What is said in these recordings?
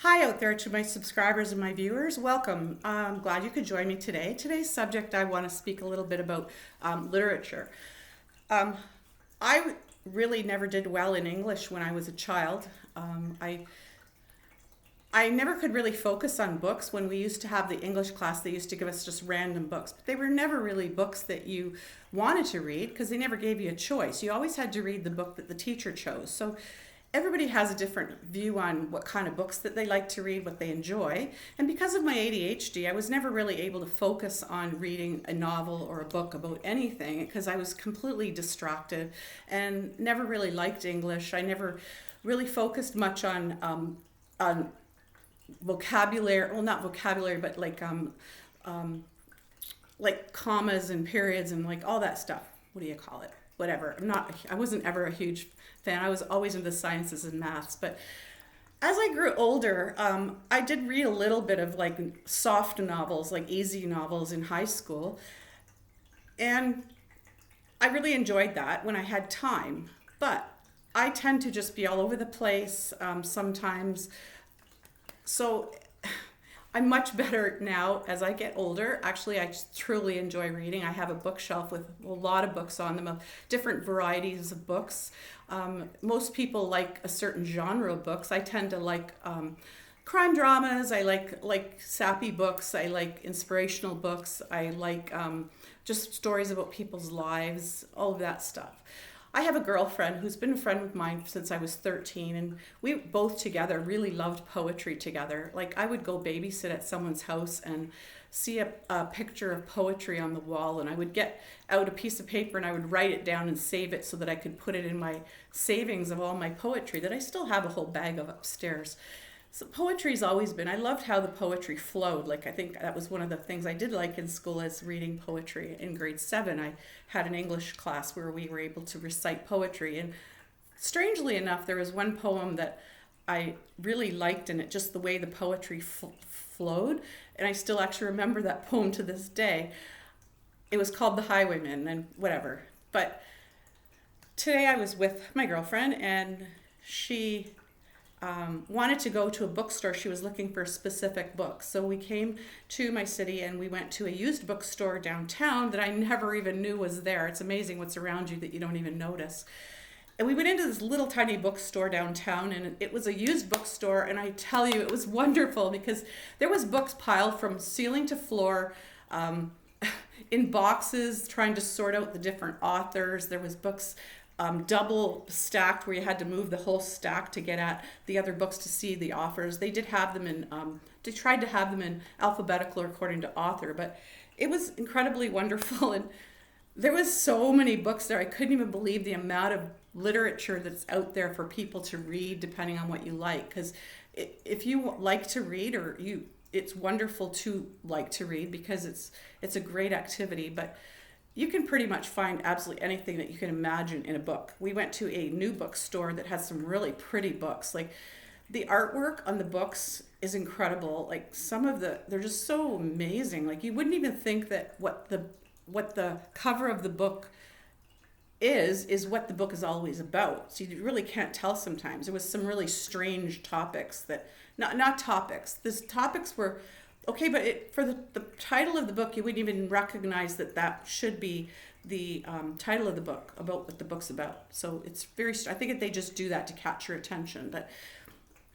Hi out there to my subscribers and my viewers. Welcome. I'm glad you could join me today. Today's subject, I want to speak a little bit about literature. Um, I really never did well in English when I was a child. I never could really focus on books. When we used to have the English class, they used to give us just random books, but they were never really books that you wanted to read because they never gave you a choice. You always had to read the book that the teacher chose. So everybody has a different view on what kind of books that they like to read, what they enjoy. And because of my ADHD, I was never really able to focus on reading a novel or a book about anything because I was completely distracted and never really liked English. I never really focused much on vocabulary, well, not vocabulary, but like commas and periods and like all that stuff. What do you call it? Whatever. I wasn't ever a huge fan. I was always into the sciences and maths, but as I grew older, I did read a little bit of like soft novels, like easy novels in high school, and I really enjoyed that when I had time. But I tend to just be all over the place sometimes. So I'm much better now as I get older. Actually, I just truly enjoy reading. I have a bookshelf with a lot of books on them, of different varieties of books. Most people like a certain genre of books. I tend to like crime dramas. I like sappy books. I like inspirational books. I like just stories about people's lives, all of that stuff. I have a girlfriend who's been a friend of mine since I was 13, and we both together really loved poetry together. Like, I would go babysit at someone's house and see a picture of poetry on the wall, and I would get out a piece of paper and I would write it down and save it so that I could put it in my savings of all my poetry that I still have a whole bag of upstairs. So poetry's always been, I loved how the poetry flowed. Like, I think that was one of the things I did like in school, is reading poetry. In grade 7, I had an English class where we were able to recite poetry. And strangely enough, there was one poem that I really liked, and it just the way the poetry flowed. And I still actually remember that poem to this day. It was called The Highwayman and whatever. But today I was with my girlfriend, and she wanted to go to a bookstore. She was looking for specific books. So we came to my city and we went to a used bookstore downtown that I never even knew was there. It's amazing what's around you that you don't even notice. And we went into this little tiny bookstore downtown, and it was a used bookstore, and I tell you, it was wonderful because there was books piled from ceiling to floor, in boxes, trying to sort out the different authors. There was books double stacked where you had to move the whole stack to get at the other books to see the authors. They did have them in, they tried to have them in alphabetical or according to author, but it was incredibly wonderful. And there was so many books there. I couldn't even believe the amount of literature that's out there for people to read depending on what you like. Because if you like to read, it's wonderful to like to read because it's a great activity. But you can pretty much find absolutely anything that you can imagine in a book. We went to a new bookstore that has some really pretty books. Like, the artwork on the books is incredible. Like, they're just so amazing. Like, you wouldn't even think that what the cover of the book is what the book is always about. So you really can't tell sometimes. There was some really strange topics that, not topics. These topics were okay, but for the title of the book, you wouldn't even recognize that should be the title of the book, about what the book's about. So it's I think they just do that to catch your attention. But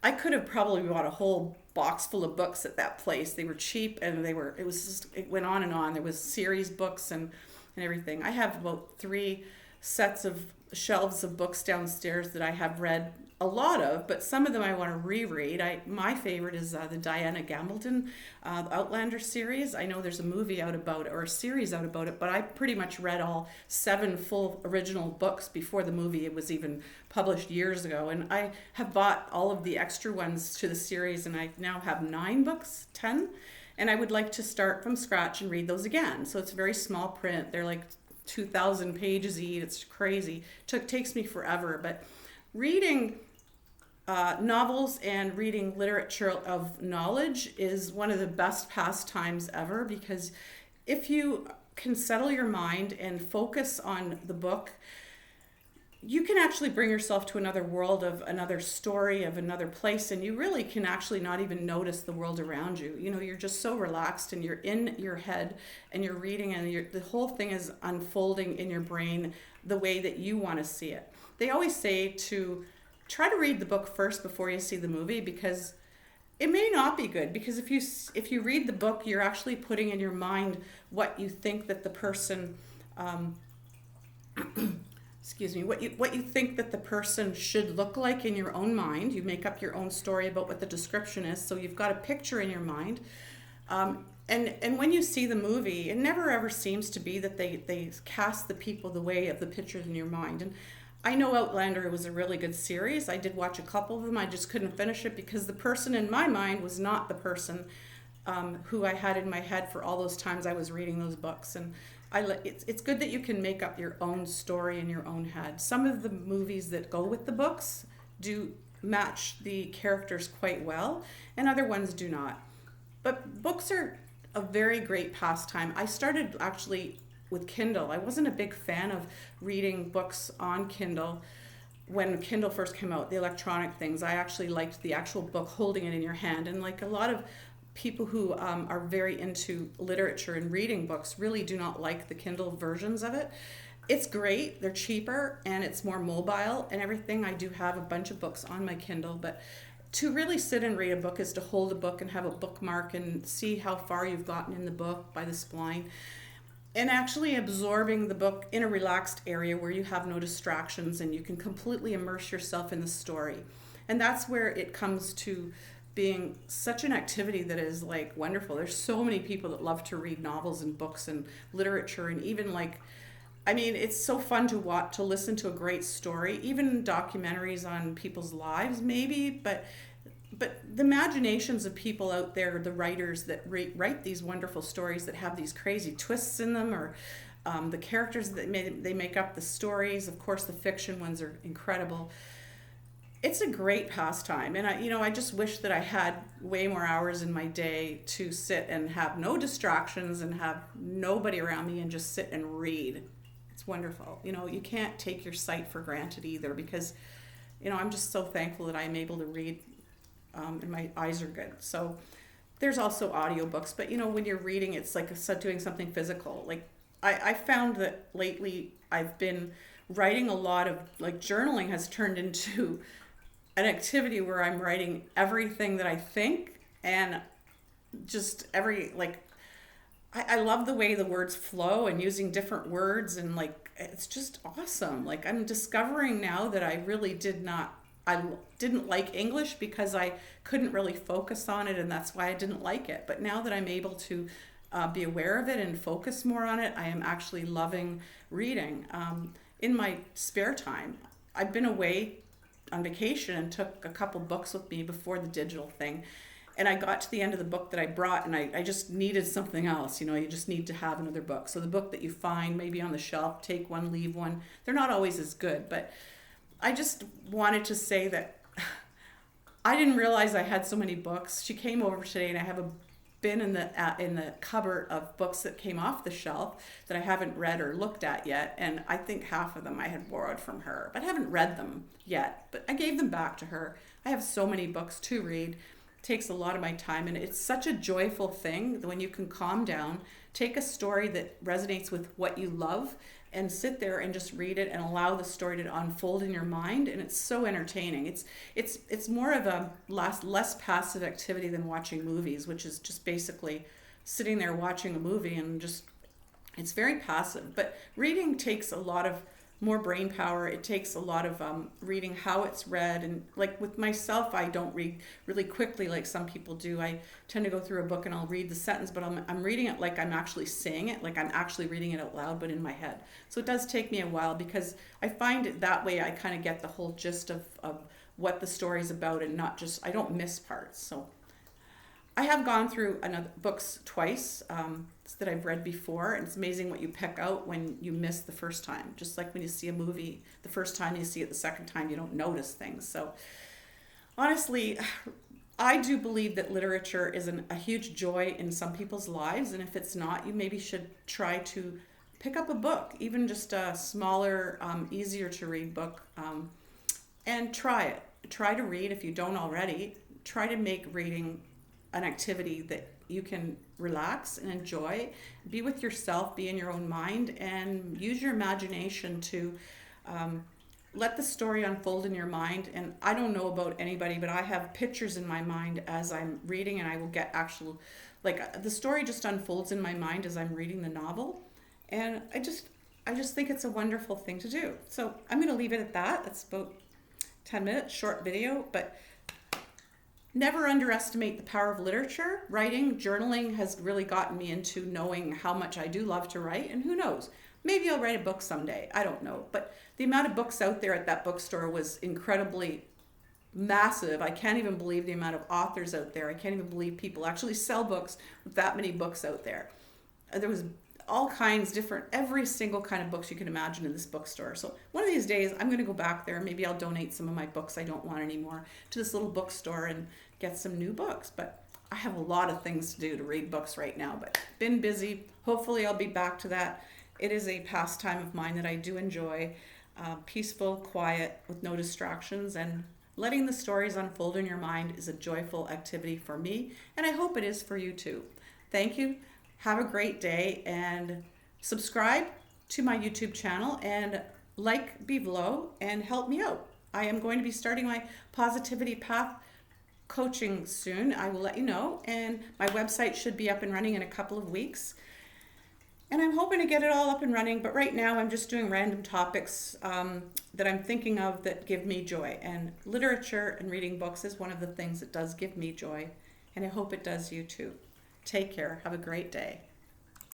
I could have probably bought a whole box full of books at that place. They were cheap, and it went on and on. There was series books and everything. I have about 3 sets of shelves of books downstairs that I have read a lot of, but some of them I want to reread. My favorite is the Diana Gambleton Outlander series. I know there's a movie out about it, or a series out about it, but I pretty much read all 7 full original books before the movie was even published years ago. And I have bought all of the extra ones to the series, and I now have 9 books, 10, and I would like to start from scratch and read those again. So it's very small print. They're like 2,000 pages each. It's crazy. Takes me forever, but reading novels and reading literature of knowledge is one of the best pastimes ever, because if you can settle your mind and focus on the book, you can actually bring yourself to another world of another story of another place, and you really can actually not even notice the world around you. You know, you're just so relaxed and you're in your head and you're reading, and the whole thing is unfolding in your brain the way that you want to see it. They always say to try to read the book first before you see the movie, because it may not be good, because if you read the book, you're actually putting in your mind what you think that the person excuse me, what you think that the person should look like in your own mind. You make up your own story about what the description is, so you've got a picture in your mind. And when you see the movie, it never ever seems to be that they cast the people the way of the pictures in your mind. And I know Outlander was a really good series. I did watch a couple of them. I just couldn't finish it because the person in my mind was not the person who I had in my head for all those times I was reading those books. And it's good that you can make up your own story in your own head. Some of the movies that go with the books do match the characters quite well, and other ones do not. But books are a very great pastime. I started actually with Kindle. I wasn't a big fan of reading books on Kindle when Kindle first came out, the electronic things. I actually liked the actual book, holding it in your hand. And like a lot of people who are very into literature and reading books really do not like the Kindle versions of it. It's great, they're cheaper, and it's more mobile and everything. I do have a bunch of books on my Kindle, but to really sit and read a book is to hold a book and have a bookmark and see how far you've gotten in the book by the spline, and actually absorbing the book in a relaxed area where you have no distractions and you can completely immerse yourself in the story. And that's where it comes to being such an activity that is like wonderful. There's so many people that love to read novels and books and literature, and even like, I mean, it's so fun to watch, to listen to a great story, even documentaries on people's lives maybe, but the imaginations of people out there, the writers that write these wonderful stories that have these crazy twists in them, or the characters that they make up the stories. Of course, the fiction ones are incredible. It's a great pastime, and I just wish that I had way more hours in my day to sit and have no distractions and have nobody around me and just sit and read. It's wonderful. You can't take your sight for granted either, because I'm just so thankful that I'm able to read, and my eyes are good. So there's also audiobooks, but when you're reading, it's like doing something physical. Like I found that lately I've been writing a lot of, like, journaling has turned into an activity where I'm writing everything that I think, and just I love the way the words flow and using different words, and like it's just awesome. Like, I'm discovering now that I didn't like English because I couldn't really focus on it, and that's why I didn't like it. But now that I'm able to be aware of it and focus more on it, I am actually loving reading. In my spare time, I've been away on vacation and took a couple books with me before the digital thing, and I got to the end of the book that I brought, and I just needed something else. You just need to have another book. So the book that you find maybe on the shelf, take one, leave one. They're not always as good, but I just wanted to say that I didn't realize I had so many books. She came over today, and I have a bin in the cupboard of books that came off the shelf that I haven't read or looked at yet, and I think half of them I had borrowed from her, but I haven't read them yet. But I gave them back to her. I have so many books to read. It takes a lot of my time, and it's such a joyful thing when you can calm down, take a story that resonates with what you love, and sit there and just read it and allow the story to unfold in your mind. And it's so entertaining. It's more of a less passive activity than watching movies, which is just basically sitting there watching a movie, and just, it's very passive. But reading takes a lot of more brain power. It takes a lot of reading how it's read, and like with myself, I don't read really quickly like some people do. I tend to go through a book and I'll read the sentence, but I'm reading it like I'm actually saying it, like I'm actually reading it out loud, but in my head. So it does take me a while, because I find it that way I kind of get the whole gist of what the story's about, and not just, I don't miss parts. So I have gone through books twice that I've read before, and it's amazing what you pick out when you miss the first time. Just like when you see a movie the first time, you see it the second time, you don't notice things. So honestly, I do believe that literature is a huge joy in some people's lives, and if it's not, you maybe should try to pick up a book, even just a smaller, easier to read book, and try it. Try to read if you don't already. Try to make reading an activity that you can relax and enjoy. Be with yourself, be in your own mind, and use your imagination to let the story unfold in your mind. And I don't know about anybody, but I have pictures in my mind as I'm reading, and I will get actual, like the story just unfolds in my mind as I'm reading the novel. And I just think it's a wonderful thing to do. So I'm going to leave it at that. It's about 10 minutes, short video, but never underestimate the power of literature. Writing, journaling has really gotten me into knowing how much I do love to write, and who knows, maybe I'll write a book someday. I don't know, but the amount of books out there at that bookstore was incredibly massive. I can't even believe the amount of authors out there. I can't even believe people actually sell books with that many books out there. There was all kinds different, every single kind of books you can imagine in this bookstore. So one of these days I'm going to go back there. Maybe I'll donate some of my books I don't want anymore to this little bookstore and get some new books. But I have a lot of things to do to read books right now, but been busy. Hopefully I'll be back to that. It is a pastime of mine that I do enjoy. Peaceful, quiet, with no distractions, and letting the stories unfold in your mind is a joyful activity for me, and I hope it is for you too. Thank you. Have a great day, and subscribe to my YouTube channel and like below and help me out. I am going to be starting my Positivity Path coaching soon. I will let you know, and my website should be up and running in a couple of weeks. And I'm hoping to get it all up and running, but right now I'm just doing random topics that I'm thinking of that give me joy. And literature and reading books is one of the things that does give me joy, and I hope it does you too. Take care. Have a great day.